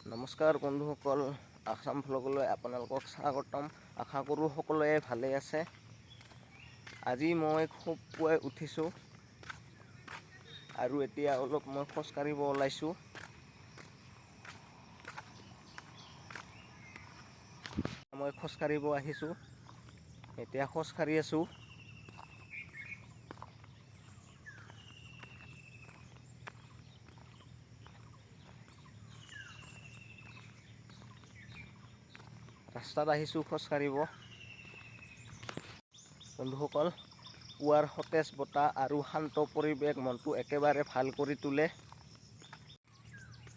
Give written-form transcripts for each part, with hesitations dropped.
নমস্কাৰ বন্ধুসকল, আসাম ভ্লগলৈ আপোনালোকক স্বাগতম। আশা কৰোঁ সকলোৱে ভালে আছে। আজি মই খুব পুৱাই উঠিছোঁ আৰু এতিয়া অলপ মই খোজকাঢ়িব ওলাইছোঁ। মই খোজকাঢ়িব আহিছোঁ, এতিয়া খোজকাঢ়ি আছোঁ। ৰাস্তাত আহিছোঁ খোজকাঢ়িব। বন্ধুসকল, পুৱাৰ সতেজ বতাহ আৰু শান্ত পৰিৱেশ মনটো একেবাৰে ভাল কৰি তোলে।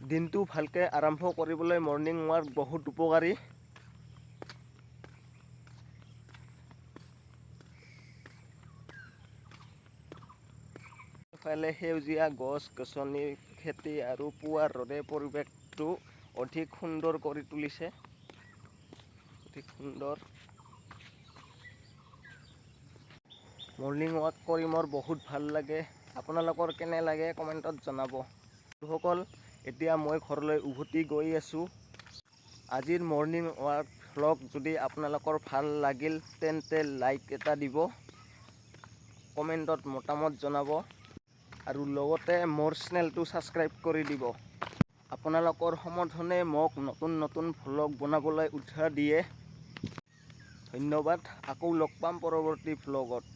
দিনটো ভালকৈ আৰম্ভ কৰিবলৈ মৰ্ণিং ৱাক বহুত উপকাৰী। ইফালে সেউজীয়া গছ-গছনিৰ খেতি আৰু পুৱাৰ ৰ'দে পৰিৱেশটো অধিক সুন্দৰ কৰি তুলিছে। অধিক সুন্দৰ। মৰ্ণিং ৱাক কৰি মোৰ বহুত ভাল লাগে। আপোনালোকৰ কেনে লাগে কমেণ্টত জনাব। বন্ধুসকল, এতিয়া মই ঘৰলৈ উভতি গৈ আছোঁ। আজিৰ মৰ্ণিং ৱাক ভ্লগ যদি আপোনালোকৰ ভাল লাগিল তেন্তে লাইক এটা দিব, কমেণ্টত মতামত জনাব আৰু লগতে মোৰ চেনেলটো ছাবস্ক্ৰাইব কৰি দিব। আপোনালোকৰ সমৰ্থনে মোক নতুন নতুন ভ্লগ বনাবলৈ উৎসাহ দিয়ে। ধন্যবাদ। আকৌ লগ পাম পৰৱৰ্তী ভ্লগত।